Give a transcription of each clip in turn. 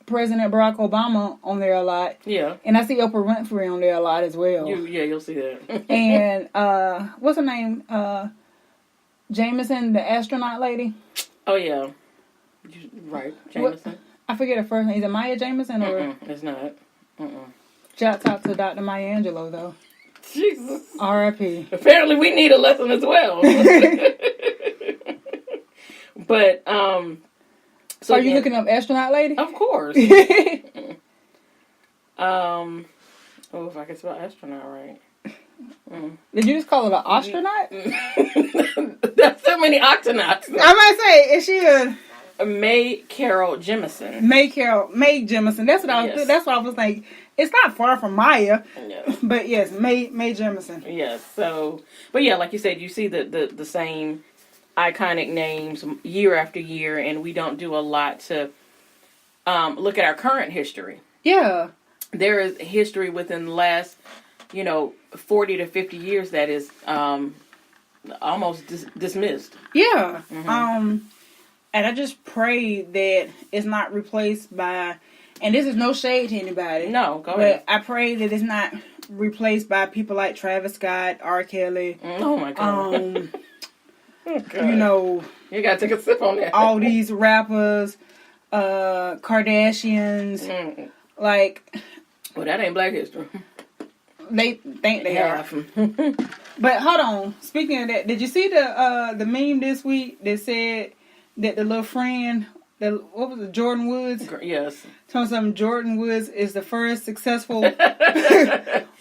President Barack Obama on there a lot. Yeah. And I see Oprah Winfrey on there a lot as well. You'll see that. And what's her name? Jameson, the astronaut lady. Oh yeah. Right, Jameson. What? I forget her first name. Is it Maya Jameson or? It's not. Shouts out to Dr. Maya Angelou though. Jesus. R.I.P. Apparently, we need a lesson as well. But so are you looking up astronaut lady? Of course. Oh, if I can spell astronaut right. Did you just call it an astronaut? There's so many octonauts. I might say, is she a May Carol Jemison? May Jemison. That's what I was. Yes. That's what I was like. It's not far from Maya, yes. But yes, May Jemison. Yes. So, but yeah, like you said, you see the same iconic names year after year, and we don't do a lot to look at our current history. Yeah, there is history within the last, 40 to 50 years that is almost dismissed. Yeah. And I just pray that it's not replaced by, and this is no shade to anybody. No, go ahead. But I pray that it's not replaced by people like Travis Scott, R. Kelly. Oh my God. Oh, God. You gotta take a sip on that. All these rappers, Kardashians, like. Well, that ain't Black history. They think they are. But hold on. Speaking of that, did you see the meme this week that said that the little friend, what was it, Jordan Woods? Yes. Telling something, Jordan Woods is the first successful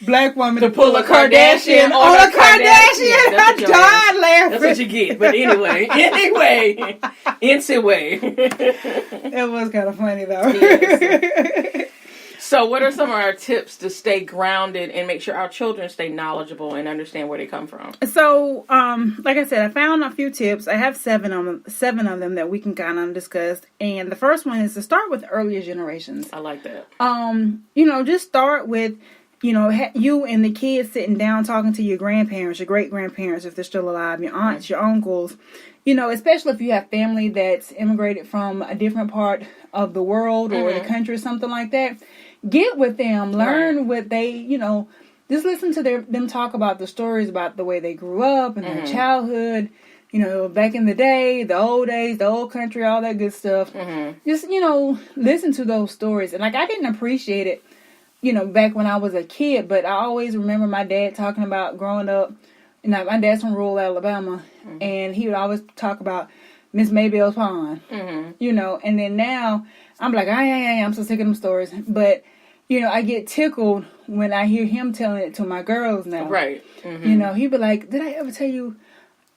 black woman to pull a Kardashian on a Kardashian. I died laughing. That's what you get. But anyway. It was kind of funny though. Yes. So what are some of our tips to stay grounded and make sure our children stay knowledgeable and understand where they come from? So, like I said, I found a few tips. I have seven of them that we can kind of discuss. And the first one is to start with earlier generations. I like that. Just start with, you and the kids sitting down talking to your grandparents, your great-grandparents, if they're still alive, your aunts, your uncles. Especially if you have family that's immigrated from a different part of the world or the country or something like that. Get with them, learn what they, just listen to them talk about the stories about the way they grew up and their childhood, back in the day, the old days, the old country, all that good stuff. Just, listen to those stories. And I didn't appreciate it, back when I was a kid, but I always remember my dad talking about growing up. My dad's from rural Alabama, and he would always talk about Miss Maybell's Pond, and then now I'm like, I'm so sick of them stories. But, I get tickled when I hear him telling it to my girls now. Right. He'd be like, did I ever tell you,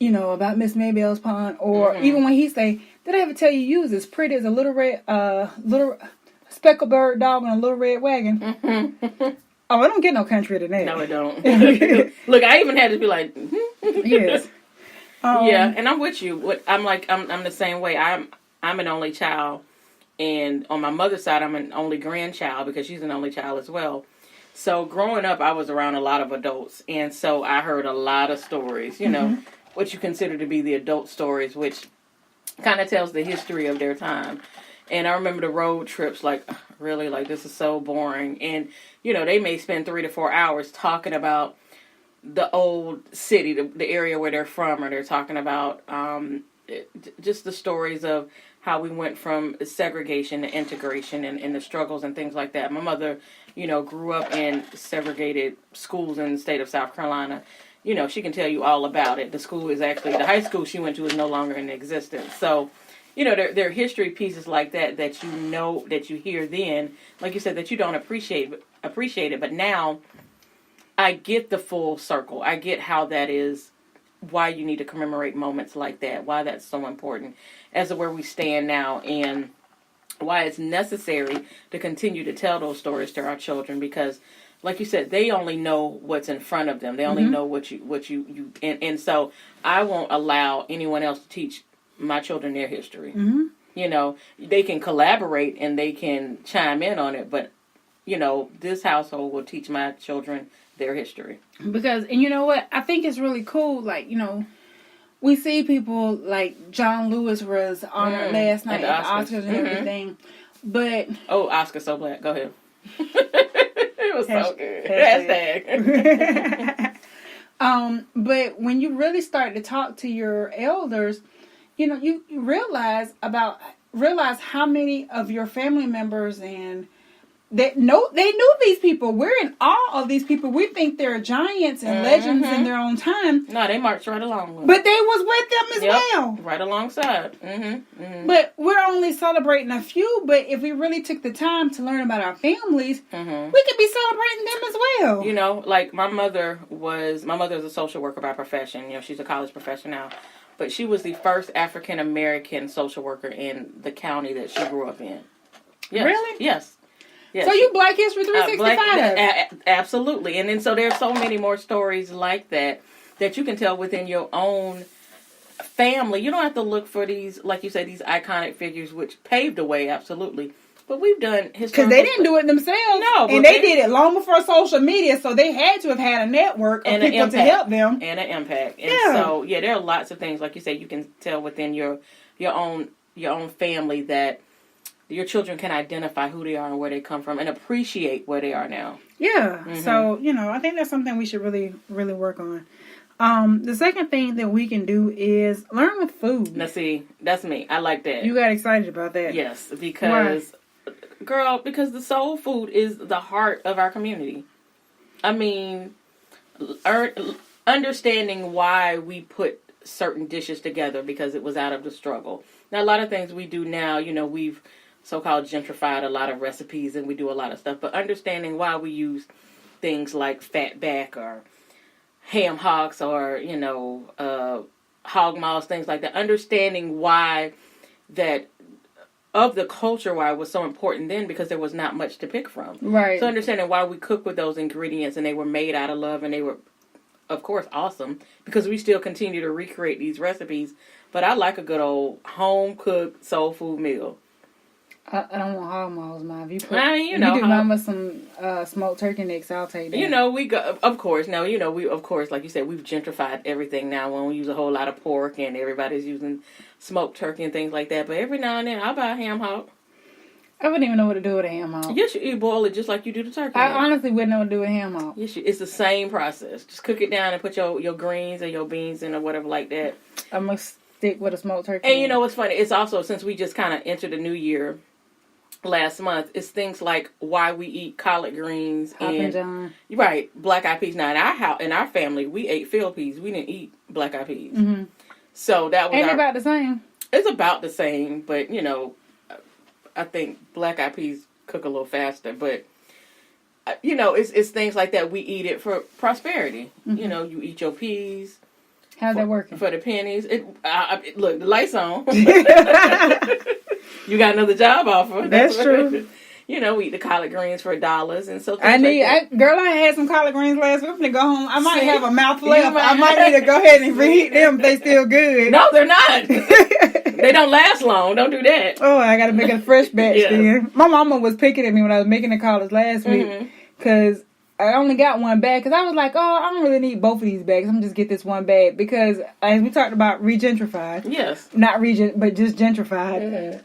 about Miss Maybell's Pond? Or even when he say, did I ever tell you was as pretty as a little speckled bird dog on a little red wagon? Oh, I don't get no country to that. No, it don't. Look, I even had to be like, yes. Yeah, and I'm with you. I'm the same way. I'm an only child, and on my mother's side, I'm an only grandchild because she's an only child as well. So growing up, I was around a lot of adults, and so I heard a lot of stories. What you consider to be the adult stories, which kind of tells the history of their time. And I remember the road trips, really, this is so boring. And, they may spend 3 to 4 hours talking about the old city, the area where they're from, or they're talking about just the stories of how we went from segregation to integration and the struggles and things like that. My mother, grew up in segregated schools in the state of South Carolina. She can tell you all about it. The high school she went to is no longer in existence. So, there are history pieces like that that that you hear then, like you said, that you don't appreciate it. But now, I get the full circle. I get how that is, why you need to commemorate moments like that, why that's so important as to where we stand now, and why it's necessary to continue to tell those stories to our children. Because, like you said, they only know what's in front of them. They only know what you and so I won't allow anyone else to teach my children their history. They can collaborate and they can chime in on it, but this household will teach my children their history. Because, and you know what, I think it's really cool, we see people like John Lewis was honored last night at the Oscars and everything. But oh, Oscar so black. Go ahead. It was so good. Hashtag. But when you really start to talk to your elders, you realize how many of your family members and they knew these people. We're in awe of these people. We think they're giants and legends in their own time. No, they marched right along with them. But they was with them as well. Right alongside. But we're only celebrating a few. But if we really took the time to learn about our families, we could be celebrating them as well. Like my mother is a social worker by profession. She's a college professor now. But she was the first African American social worker in the county that she grew up in. Yes. Really? Yes. Yes. So you Black History 365. Absolutely. And then so there's so many more stories like that you can tell within your own family. You don't have to look for these, like you say, these iconic figures which paved the way, absolutely. But we've done historical... Because they didn't do it themselves. No. And they did it long before social media, so they had to have had a network of people to help them. And an impact. And so, there are lots of things, like you say, you can tell within your own family that your children can identify who they are and where they come from and appreciate where they are now. Yeah. So, I think that's something we should really, really work on. The second thing that we can do is learn with food. Now, see, that's me. I like that. You got excited about that. Yes, because, girl, because the soul food is the heart of our community. I mean, understanding why we put certain dishes together because it was out of the struggle. Now, a lot of things we do now, we've so-called gentrified a lot of recipes and we do a lot of stuff, but understanding why we use things like fatback or ham hocks or, hog maws, things like that, understanding why that of the culture why it was so important then because there was not much to pick from. Right. So understanding why we cook with those ingredients and they were made out of love and they were, of course, awesome because we still continue to recreate these recipes. But I like a good old home-cooked soul food meal. I don't want hog maws, Ma. If you put, you do Mama some smoked turkey necks, I'll take that. We go, of course. Now, we, of course, like you said, we've gentrified everything now. We don't use a whole lot of pork and everybody's using smoked turkey and things like that. But every now and then, I'll buy a ham hock. I wouldn't even know what to do with a ham hock. Yes, you boil it just like you do the turkey. I honestly wouldn't know what to do with a ham hock. Yes, it's the same process. Just cook it down and put your greens and your beans in or whatever like that. I'm going to stick with a smoked turkey. And you know what's funny? It's also, since we just kind of entered the new year last month, it's things like why we eat collard greens and John. Right, black eyed peas. Now in our family, we ate field peas. We didn't eat black eyed peas. So that was about the same. It's about the same, but I think black eyed peas cook a little faster. But it's things like that. We eat it for prosperity. You eat your peas. How's that working? For the pennies. Look, the light's on. You got another job offer. That's true. We eat the collard greens for $1, and so I had some collard greens last week. I'm gonna go home. I might have a mouth left. I might need to go ahead and reheat them if they still good. No, they're not. They don't last long. Don't do that. Oh, I gotta make a fresh batch then. My mama was picking at me when I was making the collards last week because I only got one bag because I was like, I don't really need both of these bags. I'm gonna just get this one bag because as we talked about regentrified. Yes. Not but just gentrified.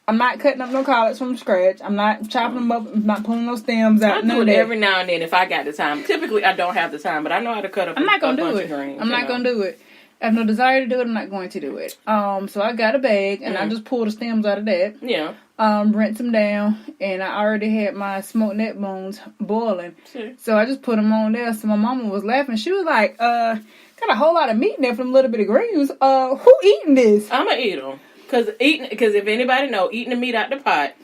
I'm not cutting up no collards from scratch. I'm not chopping them up. I'm not pulling those stems out. I do it every now and then if I got the time. Typically, I don't have the time, but I know how to cut up. I'm not gonna do it. I'm not gonna do it. I have no desire to do it. I'm not going to do it. So I got a bag and I just pulled the stems out of that. Yeah. Rinse them down, and I already had my smoked neck bones boiling. Sure. So I just put them on there. So my mama was laughing. She was like, got a whole lot of meat in there for them little bit of greens. Who eating this? I'm gonna eat them. Because if anybody know, eating the meat out the pot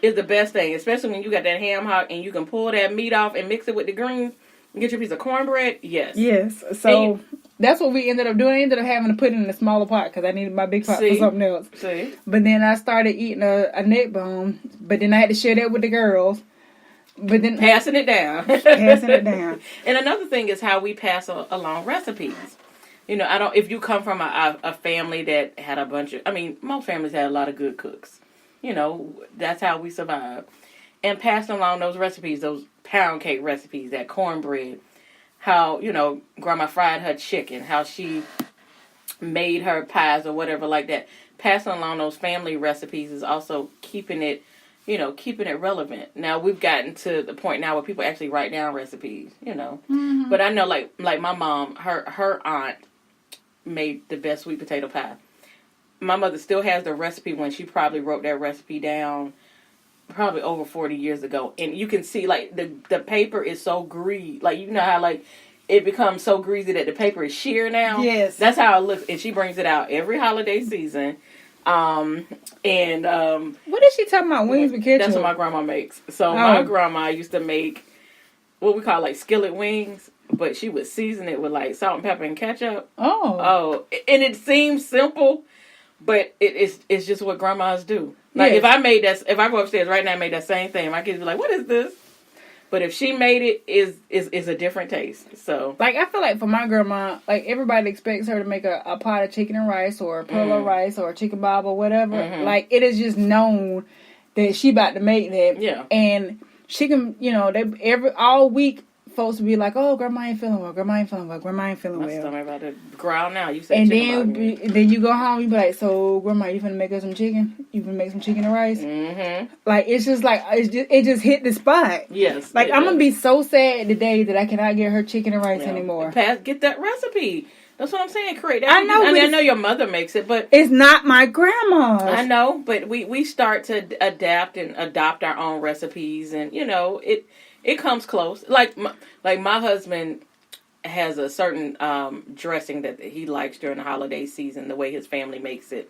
is the best thing. Especially when you got that ham hock and you can pull that meat off and mix it with the greens and get your piece of cornbread. Yes. Yes. So that's what we ended up doing. I ended up having to put it in a smaller pot because I needed my big pot for something else. See? But then I started eating a neck bone. But then I had to share that with the girls. But then passing it down. And another thing is how we pass along recipes. If you come from a family that had a bunch of, most families had a lot of good cooks. That's how we survived. And passing along those recipes, those pound cake recipes, that cornbread, how, Grandma fried her chicken, how she made her pies or whatever like that. passing along those family recipes is also keeping it, keeping it relevant. Now we've gotten to the point now where people actually write down recipes, Mm-hmm. But I know, like my mom, her aunt made the best sweet potato pie. My mother still has the recipe when she probably wrote that recipe down probably over 40 years ago. And you can see, like, the paper is so greasy. Like, you know how, like, it becomes so greasy that the paper is sheer now? Yes. That's how it looks. And she brings it out every holiday season. What is she talking about? Wings with ketchup? That's what my grandma makes. So my grandma used to make what we call, like, skillet wings. But she would season it with, like, salt and pepper and ketchup. Oh. And it seems simple, but it's just what grandmas do. Like, yes. if I go upstairs right now and made that same thing, my kids be like, what is this? But if she made it, is a different taste. So, like, I feel like for my grandma, like, everybody expects her to make a pot of chicken and rice or a perla rice or a chicken bob or whatever. Mm-hmm. Like, it is just known that she about to make that. Yeah. And she can, all week, folks would be like, oh, grandma ain't feeling well. Grandma ain't feeling well. Grandma ain't feeling my well. stomach about to growl now. You said and then you go home, you be like, so, grandma, you finna make us some chicken? You finna make some chicken and rice? Mm-hmm. Like, it's just like, it just hit the spot. Yes. Like, I'm gonna be so sad the day that I cannot get her chicken and rice anymore. Get that recipe. That's what I'm saying. Create that. I know your mother makes it, but it's not my grandma's. I know, but we start to adapt and adopt our own recipes, and it comes close. Like my husband has a certain dressing that he likes during the holiday season, the way his family makes it.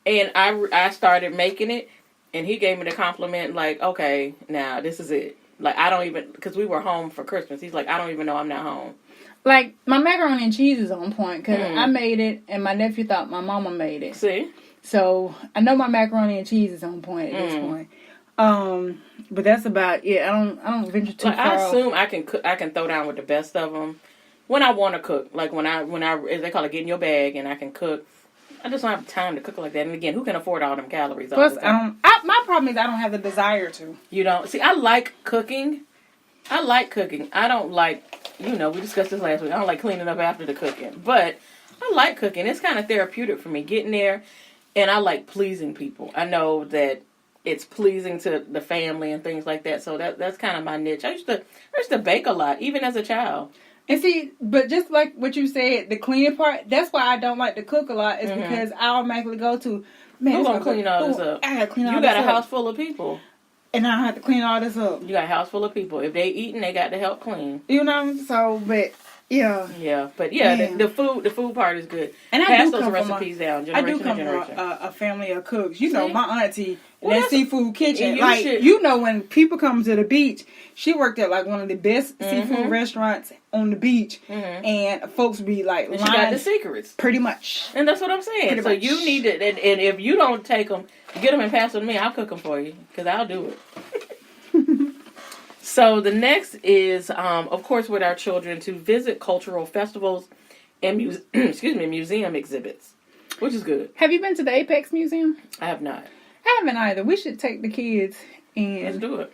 And I started making it, and he gave me the compliment, like, okay, now this is it. Like, I don't even, because we were home for Christmas. He's like, I don't even know I'm not home. Like, my macaroni and cheese is on point, because I made it, and my nephew thought my mama made it. See? So, I know my macaroni and cheese is on point at this point. But that's about it. I don't venture too far. I assume I can cook. I can throw down with the best of them when I want to cook. Like when I as they call it, get in your bag, and I can cook. I just don't have time to cook like that. And again, who can afford all them calories? Plus, my problem is I don't have the desire to. You don't see. I like cooking. I don't like. We discussed this last week. I don't like cleaning up after the cooking, but I like cooking. It's kind of therapeutic for me getting there, and I like pleasing people. I know that it's pleasing to the family and things like that. So that's kind of my niche. I used to bake a lot, even as a child. And see, but just like what you said, the cleaning part, that's why I don't like to cook a lot, is because I automatically go to, man, who's going to clean all this up? I got to clean all this up. You got a house full of people. And I have to clean all this up. You got a house full of people. If they eating, they got to help clean. But... Yeah. Yeah, but the food part is good. And Pass those recipes down, generation I do come from a family of cooks. You See? know, my auntie in that seafood kitchen. When people come to the beach, she worked at like one of the best seafood restaurants on the beach, and folks be like, and she got the secrets, pretty much. And that's what I'm saying. You need it, and if you don't take them, get them and pass them to me. I'll cook them for you because I'll do it. So the next is, of course, with our children to visit cultural festivals and museum exhibits, which is good. Have you been to the Apex Museum? I have not. I haven't either. We should take the kids and let's do it.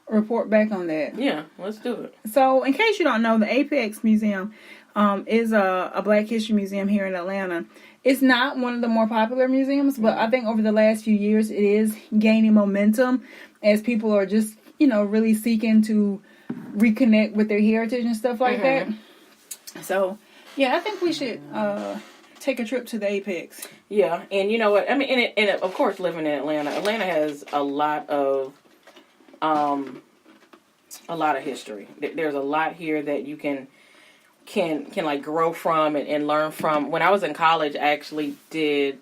Report back on that. Yeah, let's do it. So, in case you don't know, the Apex Museum is a Black History museum here in Atlanta. It's not one of the more popular museums, but I think over the last few years it is gaining momentum as people are just really seeking to reconnect with their heritage and stuff like that. So, yeah, I think we should take a trip to the Apex. Yeah, and you know what? I mean, and of course, living in Atlanta has a lot of history. There's a lot here that you can like grow from and learn from. When I was in college, I actually did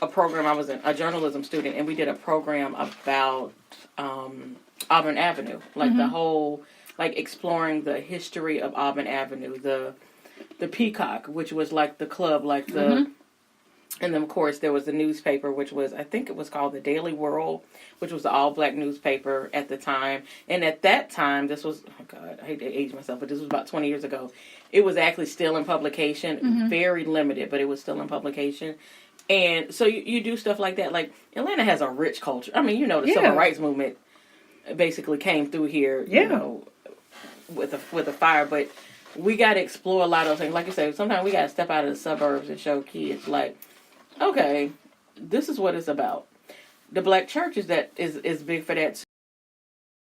a program. I was a journalism student, and we did a program about Auburn Avenue, like the whole, like exploring the history of Auburn Avenue, the Peacock, which was like the club, like the, and then of course there was the newspaper, which was, I think it was called the Daily World, which was the all-black newspaper at the time. And at that time, this was, oh God, I hate to age myself, but this was about 20 years ago. It was actually still in publication, very limited, but it was still in publication. And so you do stuff like that. Like, Atlanta has a rich culture. I mean, the civil rights movement basically came through here, with a fire. But we got to explore a lot of those things. Like you said, sometimes we got to step out of the suburbs and show kids, like, okay, this is what it's about. The black church is big for that